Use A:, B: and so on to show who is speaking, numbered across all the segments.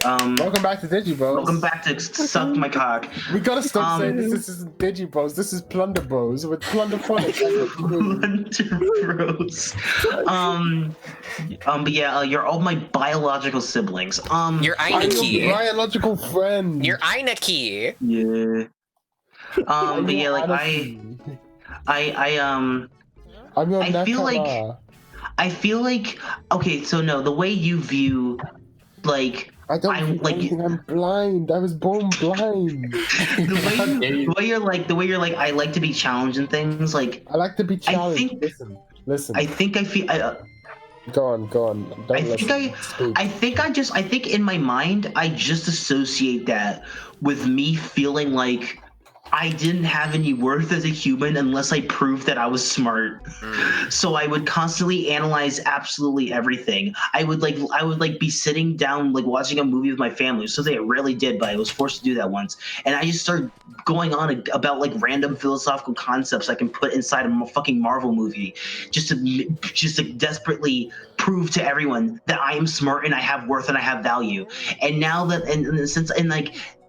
A: Welcome back to Digibros.
B: Welcome back to Suck My Cock.
A: We gotta stop saying this isn't Digibros. This is Plunder Bros with Plunder Phonics.
B: Plunder Bros. But yeah, you're all my biological siblings.
C: You're
A: I'm
C: Einaki.
A: your biological friend.
C: You're Einaki.
B: Yeah. But yeah, like
A: I'm your
B: I feel like okay, so no, the way you view like
A: I don't view anything, I'm blind. I was born blind.
B: the way you're like I like to be challenged in things, like
A: I like to be challenged. Listen.
B: I think
A: Go on.
B: I think in my mind I just associate that with me feeling like I didn't have any worth as a human unless I proved that I was smart. So I would constantly analyze absolutely everything. I would be sitting down like watching a movie with my family. Something I rarely did, but I was forced to do that once. And I just started going on about like random philosophical concepts I can put inside of a fucking Marvel movie, just to desperately prove to everyone that I am smart and I have worth and I have value. And now that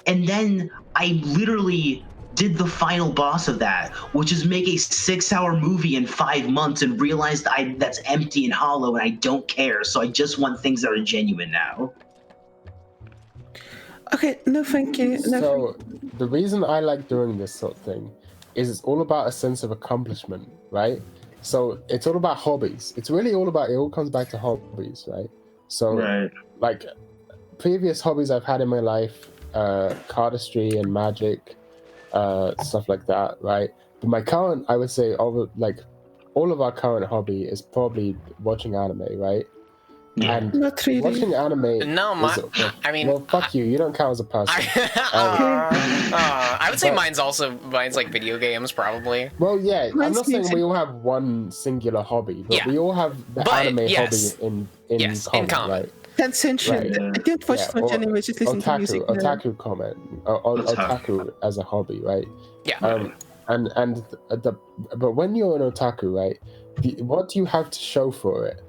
B: and then I literally did the final boss of that, which is make a 6-hour movie in 5 months and realized that's empty and hollow and I don't care. So I just want things that are genuine now.
D: Okay, no thank you.
A: The reason I like doing this sort of thing is it's all about a sense of accomplishment, right? So it's all about hobbies. It all comes back to hobbies, right? So like previous hobbies I've had in my life, cardistry and magic, stuff like that, right? But my current, I would say, all of our current hobby is probably watching anime, right?
B: Yeah.
A: And
D: not really.
A: watching anime.
C: No,
A: well, fuck you. You don't count as a person.
C: I would say mine's like video games, probably.
A: Well, yeah. I'm not saying we all have one singular hobby, but we all have the anime hobby in common, right?
D: That's interesting. I didn't watch much anime, just listen to music.
A: Otaku comment. Otaku as a hobby, right?
C: Yeah.
A: But when you're an otaku, right? What do you have to show for it?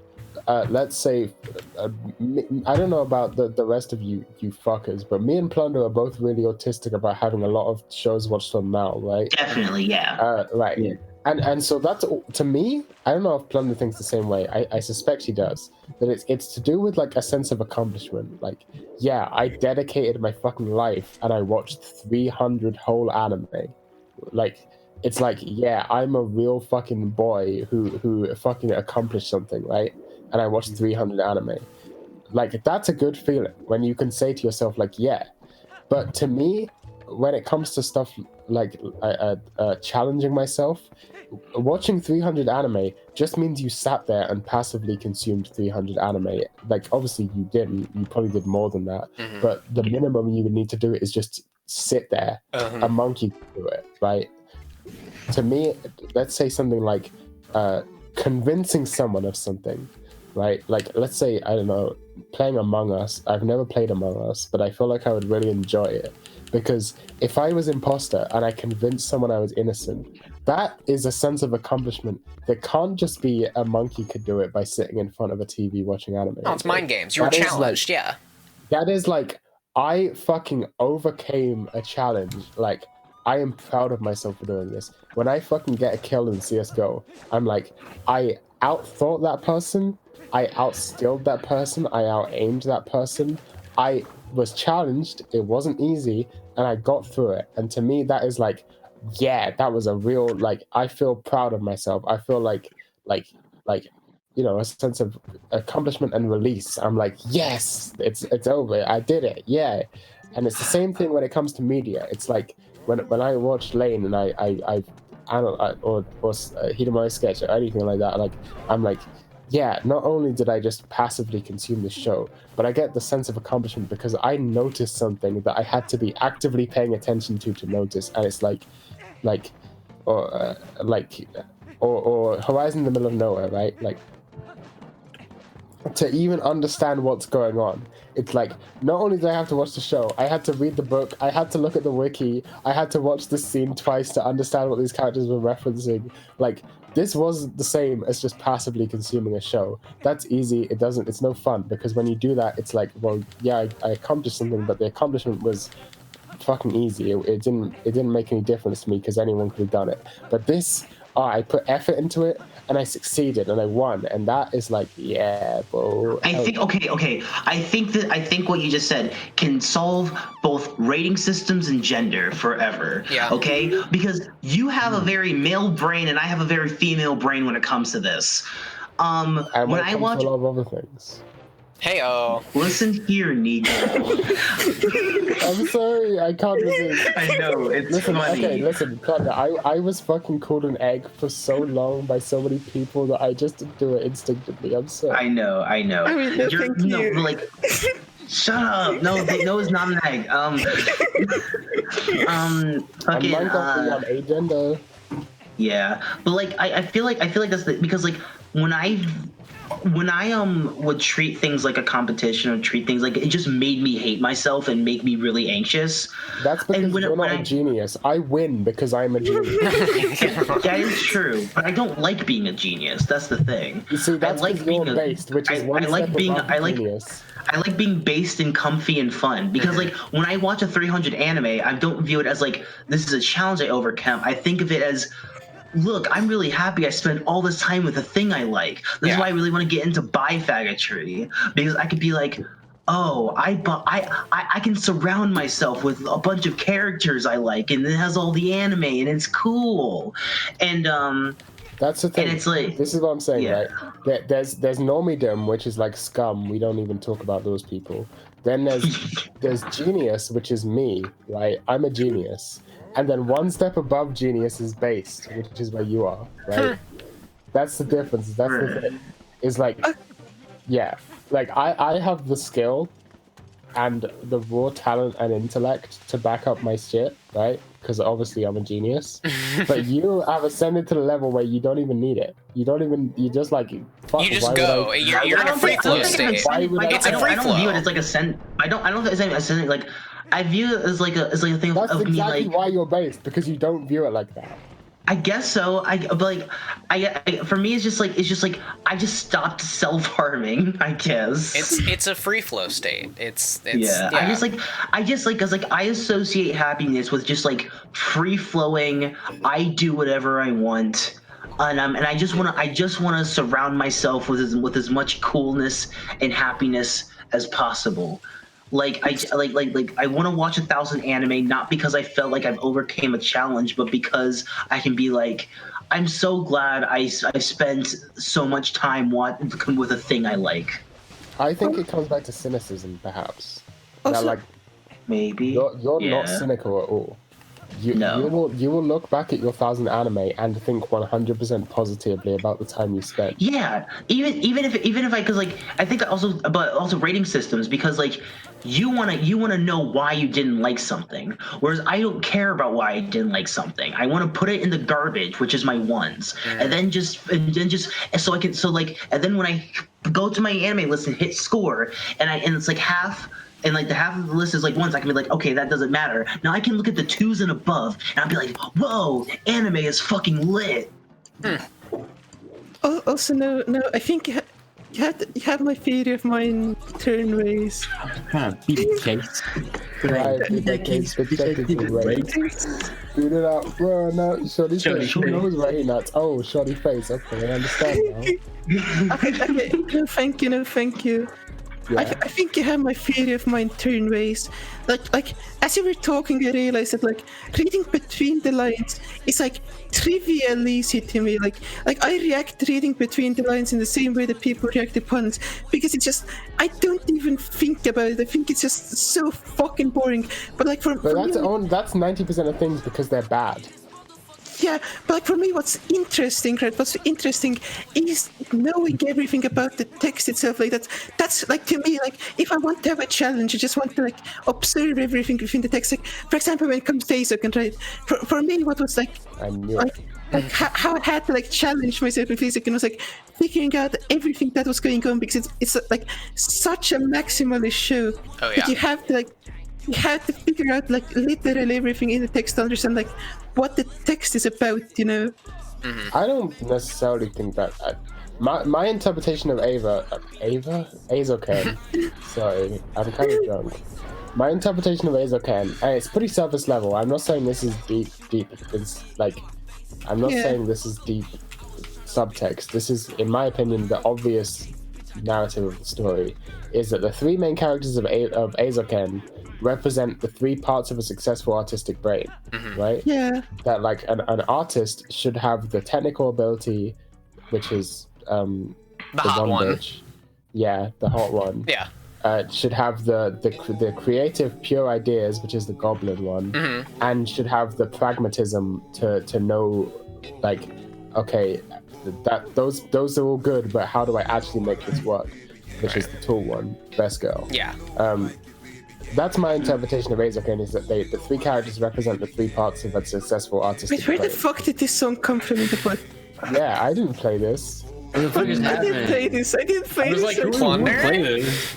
A: Let's say, I don't know about the rest of you fuckers, but me and Plunder are both really autistic about having a lot of shows watched on now, right?
B: Definitely, yeah.
A: Right. Yeah. And so that's, to me, I don't know if Plunder thinks the same way. I suspect he does. That it's to do with like a sense of accomplishment. Like, yeah, I dedicated my fucking life and I watched 300 whole anime. Like, it's like, yeah, I'm a real fucking boy who fucking accomplished something, right? And I watched 300 anime. Like, that's a good feeling when you can say to yourself, like, yeah. But to me, when it comes to stuff like challenging myself, watching 300 anime just means you sat there and passively consumed 300 anime. Like, obviously you didn't. You probably did more than that. Mm-hmm. But the minimum you would need to do it is just sit there. A monkey can do it, right? To me, let's say something like convincing someone of something, right? Like, let's say, I don't know, playing Among Us. I've never played Among Us, but I feel like I would really enjoy it. Because if I was imposter and I convinced someone I was innocent, that is a sense of accomplishment that can't just be a monkey could do it by sitting in front of a TV watching anime.
C: Oh, it's mind games. You were challenged, yeah.
A: That is like, I fucking overcame a challenge. Like, I am proud of myself for doing this. When I fucking get a kill in CSGO, I'm like, I outthought that person, I outskilled that person, I out-aimed that person, I was challenged, it wasn't easy, and I got through it. And to me, that is like, yeah, that was a real, like, I feel proud of myself. I feel like, you know, a sense of accomplishment and release. I'm like, yes, it's over. I did it. Yeah. And it's the same thing when it comes to media. It's like when I watched Lane and I or Hidamari sketch or anything like that, like, I'm like, yeah, not only did I just passively consume the show, but I get the sense of accomplishment because I noticed something that I had to be actively paying attention to notice. And it's like Horizon in the Middle of Nowhere, right? Like, to even understand what's going on, it's like, not only did I have to watch the show, I had to read the book, I had to look at the wiki, I had to watch the scene twice to understand what these characters were referencing. Like, this was the same as just passively consuming a show. That's easy. It's no fun, because when you do that, it's like, well, yeah, I accomplished something, but the accomplishment was fucking easy. It didn't make any difference to me because anyone could have done it. But this, I put effort into it and I succeeded and I won, and that is like, yeah, bro.
B: I think I think what you just said can solve both rating systems and gender forever.
C: Yeah.
B: Okay? Because you have a very male brain and I have a very female brain when it comes to this.
A: And
B: when I watch
A: a lot of other things.
C: Hey-oh.
B: Listen here, Negro.
A: I'm sorry, I can't resist.
B: I know, it's funny.
A: Okay, listen, Plunder, I was fucking called an egg for so long by so many people that I just do it instinctively. I'm sorry.
B: I know.
D: I mean, no, thank you.
B: Like, shut up. No, it's not an egg. Fucking,
A: mine got the agenda.
B: Yeah, but like, I feel like that's because like when I would treat things like a competition or treat things like, it just made me hate myself and make me really anxious.
A: That's because you're not a genius. I win because I'm a genius.
B: That is true, but I don't like being a genius. That's the thing.
A: You see, that's
B: like
A: being based, which is one step above genius.
B: I like being based and comfy and fun, because like when I watch a 300 anime, I don't view it as like, this is a challenge I overcome. I think of it as, look, I'm really happy I spent all this time with a thing I like. This is why I really want to get into bi-faggotry, because I could be like, oh, I can surround myself with a bunch of characters I like, and it has all the anime, and it's cool. And
A: that's the thing.
B: And it's like,
A: this is what I'm saying, right? There's normedom, which is like scum. We don't even talk about those people. Then there's genius, which is me, right? I'm a genius. And then one step above genius is based, which is where you are, right? That's the difference. That's the thing. It's like, yeah, like I have the skill and the raw talent and intellect to back up my shit, right? Because obviously I'm a genius. But you have ascended to the level where you don't even need it. You just like, fuck,
C: you just go. You're in a free flow state. It's a free flow.
B: I don't view it as like I don't think it's ascending. Like, I view it as like a thing
A: That's
B: of
A: exactly
B: me, like,
A: why you're based, because you don't view it like that.
B: I guess so. For me, it's just like I just stopped self-harming, I guess.
C: It's a free flow state. It's
B: yeah. I just like because like I associate happiness with just like free flowing. I do whatever I want. And I just want to surround myself with as much coolness and happiness as possible. Like I want to watch 1,000 anime, not because I felt like I've overcame a challenge, but because I can be like, I'm so glad I spent so much time with a thing I like.
A: I think it comes back to cynicism, perhaps.
D: Also,
A: that, like,
B: maybe
A: you're not cynical at all. You will look back at your 1,000 anime and think 100% positively about the time you spent.
B: Yeah, even if because like I think also rating systems, because like you wanna know why you didn't like something, whereas I don't care about why I didn't like something. I want to put it in the garbage, which is my ones, and then when I go to my anime list and hit score, and it's like half. And like the half of the list is like ones, I can be like, okay, that doesn't matter. Now I can look at the 2s and above, and I'll be like, whoa, anime is fucking lit.
D: Also, no, I think you have my theory of mine turn ways.
E: Be the case.
A: Be the case. Beat it up, bro. No, Shoddy face. Who knows where he nuts? Oh, Shoddy face. Okay, I understand now.
D: Okay. No, thank you. Yeah. I think you have my theory of mine turn ways. Like as you were talking, I realized that like reading between the lines is like trivial easy to me. Like I react reading between the lines in the same way that people react to puns, because it's just, I don't even think about it. I think it's just so fucking boring. But like that's
A: 90% of things because they're bad.
D: Yeah, but like for me, what's interesting is knowing everything about the text itself. Like that's like, to me, like if I want to have a challenge, I just want to like observe everything within the text. Like for example, when it comes to Isekai, right? For me, what was like, how I had to like challenge myself with Isekai was like figuring out everything that was going on, because it's like such a maximalist show that you have to figure out like literally everything in the text to understand like what the text is about, you know.
A: I don't necessarily think that. My interpretation of Azoken. Sorry, I'm kind of drunk. My interpretation of Azoken, and it's pretty surface level. I'm not saying this is deep. It's like, I'm not saying this is deep subtext. This is, in my opinion, the obvious narrative of the story is that the three main characters of Azoken represent the three parts of a successful artistic brain, right?
D: Yeah.
A: That like an artist should have the technical ability, which is
C: the hot one.
A: bitch. Yeah, the hot one.
C: Yeah.
A: Should have the creative pure ideas, which is the goblin one, and should have the pragmatism to know, like, okay, that those are all good, but how do I actually make this work? Which is the tool one, best girl.
C: Yeah.
A: That's my interpretation of Azoken, is that the three characters represent the three parts of a successful artistic
D: Wait, where the
A: brain.
D: fuck did this song come from in the book?
A: Yeah, I didn't play this.
E: What the fuck is
D: I
E: happening?
D: didn't play this. I didn't play
E: I was
D: this.
E: like,
C: Plunder?
E: who play this?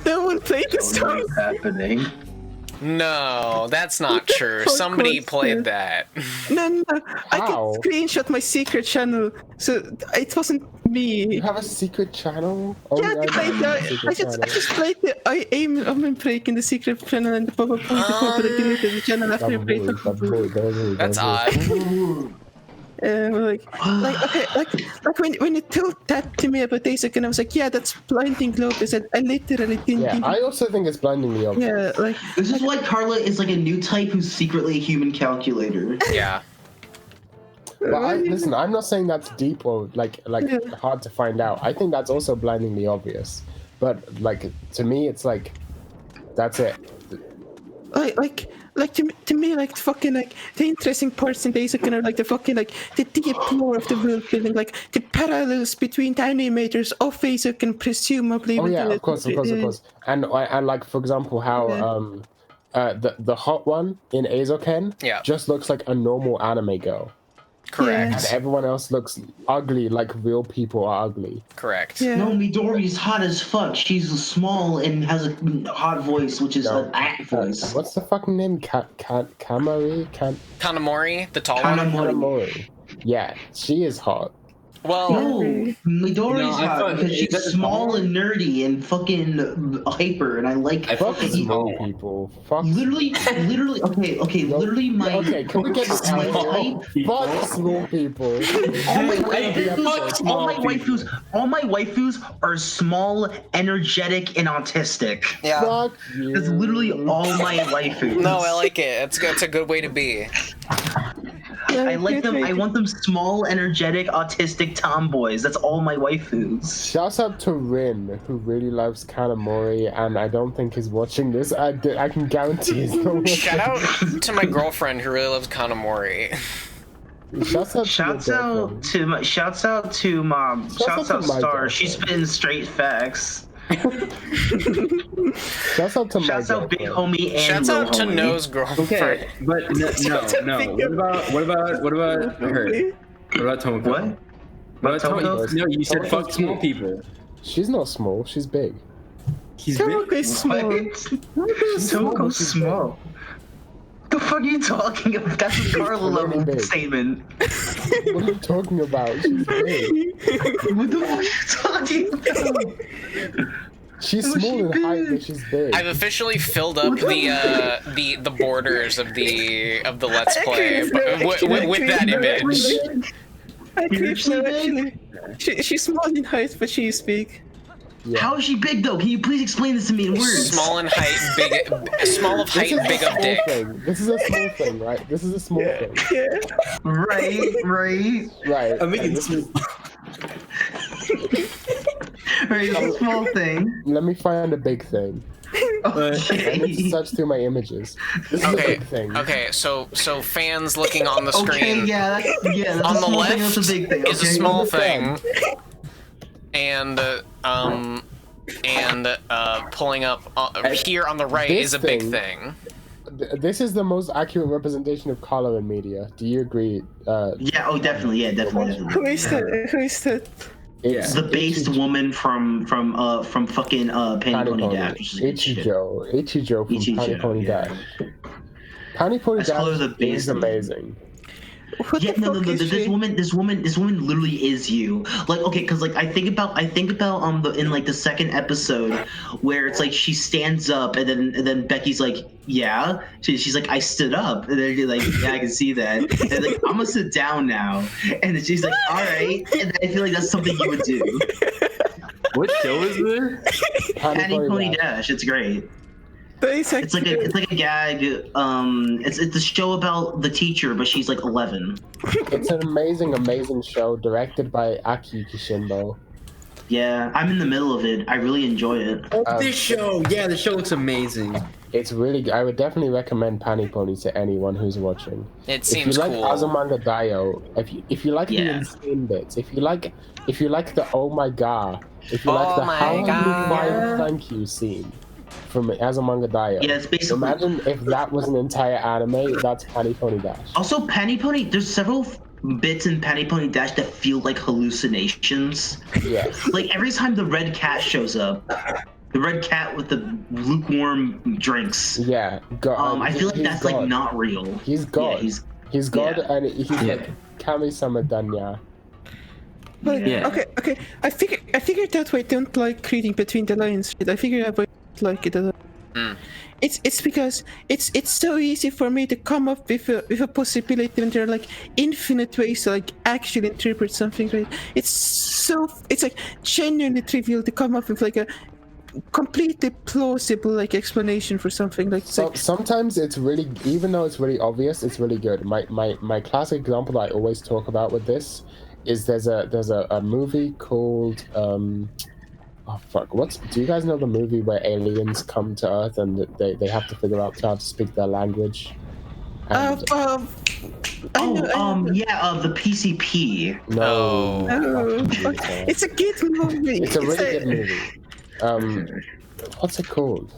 D: No one played this
B: don't know
D: song.
B: what's happening.
C: No, that's not true.
D: fuck
C: Somebody
D: was
C: played
D: that?
C: that.
D: No. I
A: How?
D: could screenshot my secret channel, so it wasn't me.
A: You have a secret channel? Oh,
D: Yeah, I just played the I aim break in the secret channel and the pop-up point before, but I deleted the channel after I played the
C: That's odd.
D: like when you told that to me about days ago, I was like, yeah, that's blinding Lopez. I literally didn't
A: Yeah,
D: think.
A: I also think it's blindingly obvious.
D: Yeah, like
B: This is why Carla is like a new type who's secretly a human calculator.
C: Yeah.
A: But listen, I'm not saying that's deep or like hard to find out. I think that's also blindingly obvious. But like to me, it's like that's it.
D: like to me, like fucking like the interesting parts in Days of Thunder, like the fucking like the deep lore of the world building, like the parallels between the animators of Azuk and presumably.
A: Oh yeah, of course. And like for example, how the hot one in Azoken just looks like a normal anime girl.
C: Correct.
A: And everyone else looks ugly, like real people are ugly.
C: Correct.
D: Yeah.
B: No, Midori's hot as fuck. She's small and has a hot voice, which is an act voice.
A: What's the fucking name? Kanamori?
C: Kanamori, the tall one.
A: Kanamori. Yeah, she is hot.
C: Well,
B: No, Midori's
E: I
B: hot
E: thought-
B: because
E: is
B: she's
E: that the
B: small
E: tall
B: and nerdy and fucking hyper, and I like.
A: Fuck small people. Fuck.
B: Literally, okay. Literally, my
A: Okay, can we get this
B: my
A: out?
B: type.
A: Fuck small people.
B: All my waifus are small, energetic, and autistic.
C: yeah.
A: Fuck you.
B: That's literally all my waifus.
C: No, I like it. It's a good way to be.
B: I like them. I want them small, energetic, autistic tomboys. That's all my waifus.
A: Shouts out to Rin, who really loves Kanamori, and I don't think he's watching this. I can guarantee he's not watching.
C: Shout out to my girlfriend who really loves Kanamori.
A: Shouts out to your girlfriend.
B: Shouts out to mom. Shouts out
A: my
B: Star.
A: girlfriend.
B: She's spitting straight facts.
A: Shouts out to my
B: Shouts out big
A: girlfriend.
B: homie and
C: Shouts
B: little
C: out to
B: homie.
C: No's girlfriend.
E: Okay, but no. What about her? What about Tomoko?
B: What?
E: What about
B: Tomoko?
E: Tomoko? No, you said
A: Tomoko's
E: fuck small
A: cute.
E: people.
A: She's not small. She's big.
E: He's
D: Tomoko
E: big.
D: is small.
B: Tomoko's small. The fuck are you talking about? That's a Carla
A: really
B: level
A: big.
B: statement.
A: What are you talking about? She's big.
B: What the fuck are you talking about?
A: She's
B: Oh,
A: small
B: she's
A: in height,
B: big.
A: but she's big.
C: I've officially filled up the borders of the Let's Play with that image.
D: I agree,
B: You're so
D: actually. She's small in height, but she's big.
A: Yeah.
B: How is she big though? Can you please explain this to me in words?
C: Small in height, small of height, big of dick.
A: This is a small thing, right? This is a small thing.
D: Yeah.
B: Right.
A: Right.
E: I'm making
A: this is,
B: Right, it's a small thing.
A: let me find a big thing. I need to
B: Okay.
A: search through my images. This is a
C: Okay.
A: big thing.
C: Okay. So fans looking on the
B: Okay,
C: screen.
B: yeah, that's
C: On
B: a
C: the
B: small thing,
C: left
B: that's a big thing.
C: is a
B: okay?
C: small thing, and pulling up here on the right
A: This
C: is a big
A: thing-
C: thing.
A: This is the most accurate representation of color in media. Do you agree?
B: Yeah, oh definitely, definitely.
D: Who is that? Who is that?
A: It's
B: The based woman from fucking Panipony Dash. which is good shit.
A: Ichijo from
B: Ichijo,
A: Panipony
B: yeah.
A: Dash. Panipony
B: That's color
A: Dash
B: the base
A: is amazing.
D: What
B: Yeah,
D: the
B: no, no,
D: fuck
B: no.
D: is
B: This
D: she?
B: woman literally is you. Like, okay, because like I think about in like the second episode where it's like she stands up and then Becky's like, yeah. She's like, I stood up, and then you're like, yeah, I can see that. And like, I'm gonna sit down now, and then she's like, all right. And I feel like that's something you would do.
E: What show is this?
B: Penny Pony Dash. It's great. It's like a gag. It's a show about the teacher, but she's like 11.
A: It's an amazing show directed by Aki Kishimbo.
B: Yeah, I'm in the middle of it. I really enjoy it.
E: This show, yeah, the show looks amazing.
A: It's really. I would definitely recommend Penny Pony to anyone who's watching.
C: It seems
A: if you like
C: cool.
A: Azumanga Daioh, if you like the
B: Yeah.
A: insane bits, if you like the oh my god, if you like
C: Oh
A: the
C: my
A: how
C: God.
A: why thank you scene from Azumanga Daioh.
B: Yeah, it's basically.
A: Imagine if that was an entire anime. That's Penny Pony Dash.
B: Also, Penny Pony. There's several bits in Penny Pony Dash that feel like hallucinations.
A: Yeah.
B: Like every time the red cat shows up, the red cat with the lukewarm drinks.
A: Yeah. God.
B: I feel like
A: he's
B: that's
A: God.
B: like not real.
A: He's God.
B: Yeah,
A: he's God,
B: yeah.
A: and he's like Kami-sama Danya.
D: But,
E: Yeah.
D: Okay. I figured out why I don't like reading between the lines. I figured out why I don't like it. It's because it's so easy for me to come up with a possibility when there are like infinite ways to like actually interpret something, right? It's like genuinely trivial to come up with like a completely plausible like explanation for something like.
A: So sometimes it's really, even though it's really obvious, it's really good. My classic example that I always talk about with this is there's a movie called oh fuck, do you guys know the movie where aliens come to Earth and they have to figure out how to speak their language? And
B: the PCP.
A: no,
D: It's a good movie.
A: it's a really good movie. What's it called?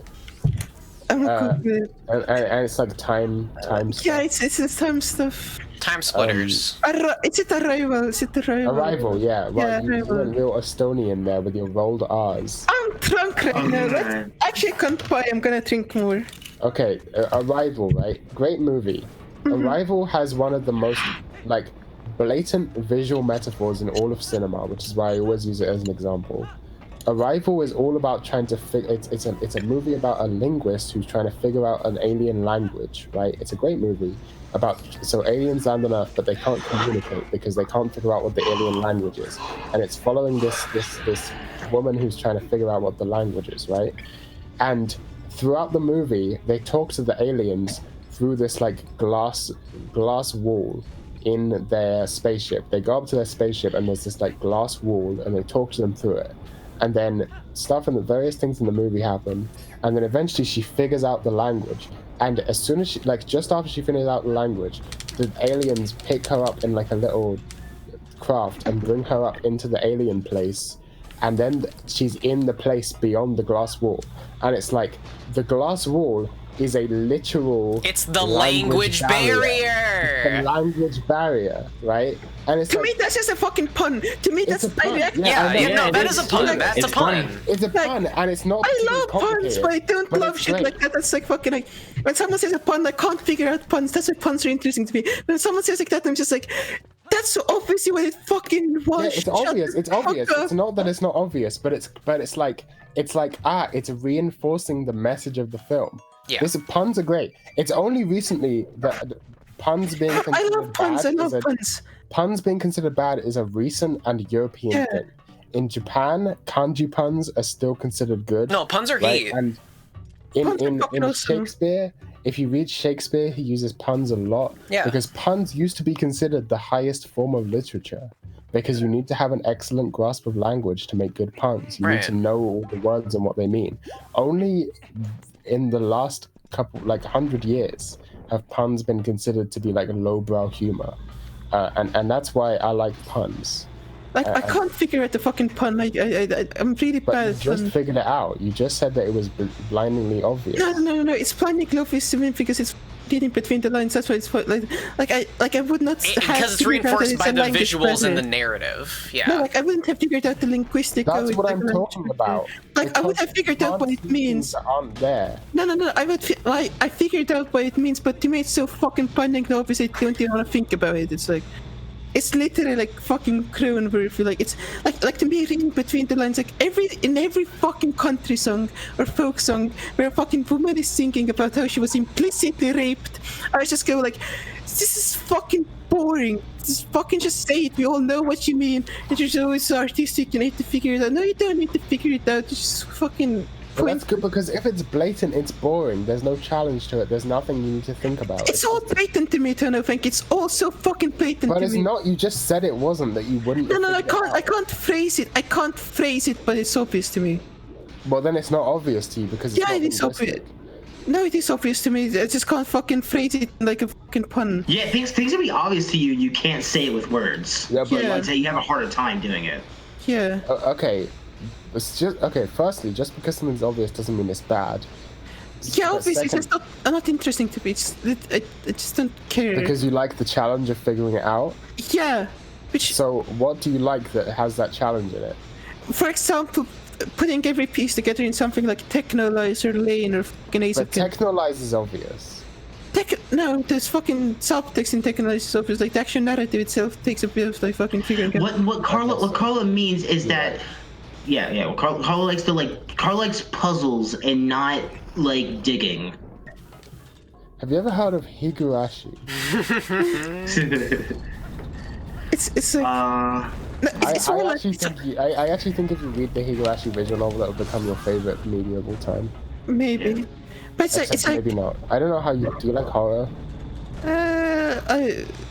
D: I'm good.
A: And it's like time stuff.
D: Yeah, it's time stuff.
C: Time splitters.
D: Is it Arrival? Is it Arrival?
A: Arrival, yeah. Well,
D: Yeah,
A: you went real Estonian there with your rolled R's.
D: I'm drunk right now. Let's actually can't buy. I'm gonna drink more.
A: Okay, Arrival, right? Great movie. Arrival has one of the most like blatant visual metaphors in all of cinema, which is why I always use it as an example. Arrival is all about trying to figure. It's a movie about a linguist who's trying to figure out an alien language, right? It's a great movie about aliens land on Earth, but they can't communicate because they can't figure out what the alien language is, and it's following this woman who's trying to figure out what the language is, right? And throughout the movie, they talk to the aliens through this like glass wall in their spaceship. They go up to their spaceship and there's this like glass wall, and they talk to them through it. And then stuff and the various things in the movie happen, and then eventually she figures out the language. And as soon as she, like, just after she figures out the language, the aliens pick her up in like a little craft and bring her up into the alien place. And then she's in the place beyond the glass wall. And it's like, the glass wall is a literal...
C: It's the language barrier!
A: The language barrier, right? And it's
D: To me, that's just a fucking pun. To me, that's
A: a pun.
D: I
C: Yeah, that is a pun.
E: Like,
C: That's a
E: it's
C: pun.
E: fun.
A: It's a pun, and it's not.
D: I love puns, but I don't
A: but
D: love
A: it's
D: shit
A: great.
D: like that. That's like fucking like when someone says a pun, I can't figure out puns. That's why puns are interesting to me. When someone says like that, I'm just like, that's so obviously what it fucking was.
A: Yeah, it's obvious. It's obvious. It's not that it's not obvious, but it's reinforcing the message of the film.
C: Yeah.
A: Puns are great. It's only recently that puns being
D: I
A: considered
D: love puns. I
A: bad
D: love
A: is
D: puns.
A: puns being considered bad is a recent and European thing. In Japan, kanji puns are still considered good.
C: No, puns are
A: right?
C: heat.
A: And
D: Puns are
A: in
D: fucking awesome.
A: Shakespeare, if you read Shakespeare, he uses puns a lot.
C: Yeah.
A: Because puns used to be considered the highest form of literature. Because you need to have an excellent grasp of language to make good puns. You need
C: Right.
A: to know all the words and what they mean. Only in the last couple, like 100 years, have puns been considered to be like lowbrow humor. And that's why I like puns.
D: Like I can't figure out the fucking pun. I'm really
A: But
D: bad
A: you
D: at
A: just
D: pun.
A: figured it out. You just said that it was blindingly obvious.
D: No. It's blindingly obvious to me because it's reading between the lines. That's why it's like I would not have
C: Because it's
D: figured out that
C: reinforced
D: it's
C: by
D: a
C: the
D: language
C: visuals and the
D: barrier.
C: narrative. Yeah.
D: No, like I wouldn't have figured out the linguistic.
A: That's what I'm talking about.
D: Like I would have figured out what it means.
A: That aren't there.
D: No. I figured out what it means, but to me it's so fucking blindingly obvious. I don't even want to think about it. It's like. It's literally like fucking Cronenberg. Like it's like to me reading between the lines. Like in every fucking country song or folk song where a fucking woman is singing about how she was implicitly raped, I just go like, this is fucking boring. Just fucking just say it. We all know what you mean. It's just always so artistic. You need to figure it out. No, you don't need to figure it out. Just fucking.
A: But that's good because if it's blatant, it's boring. There's no challenge to it. There's nothing you need to think about.
D: It's all blatant to me, Tono. Think it's all so fucking blatant to me.
A: But it's not. You just said it wasn't. That you wouldn't.
D: No. I can't phrase it. I can't phrase it, but it's obvious to me.
A: Well, then it's not obvious to you because it's
D: Yeah,
A: not
D: it is obvious.
A: linguistic.
D: No, it is obvious to me. I just can't fucking phrase it like a fucking pun.
B: Yeah, things will be obvious to you. You can't say it with words.
A: Yeah, but
D: Yeah.
B: Like, you have a harder time doing it.
D: Yeah.
A: Okay. It's just okay. Firstly, just because something's obvious doesn't mean it's bad.
D: Yeah,
A: But
D: obviously it's
A: second-
D: not interesting to me. I just don't care.
A: because you like the challenge of figuring it out.
D: Yeah. Which,
A: So, what do you like that has that challenge in it?
D: for example, putting every piece together in something like Technolize or Lane or fucking Ace
A: But
D: of Kin-
A: Technolize is obvious.
D: No, there's fucking subtext in Technolize is obvious. Like the action narrative itself takes a bit of like fucking figuring out.
B: What Carla means is that Well, Carla likes Carla likes puzzles and not like digging.
A: Have you ever heard of Higurashi?
D: It's like no, it's
A: I
D: all like
A: actually think if you read the Higurashi visual novel, it'll become your favorite medium of all time.
D: maybe, but
A: Except
D: it's like
A: maybe not. I don't know how you do. You like horror?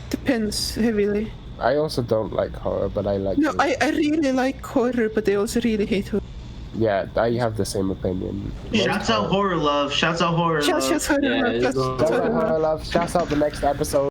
D: depends heavily.
A: I also don't like horror, but I like.
D: No,
A: it.
D: I really like horror, but I also really hate horror.
A: Yeah, I have the same opinion.
B: Shouts out horror love. Shouts out horror love.
D: Shouts horror.
E: Yeah,
D: Shouts
E: you go.
A: Shouts out
D: horror.
A: horror love. Shouts out the next episode.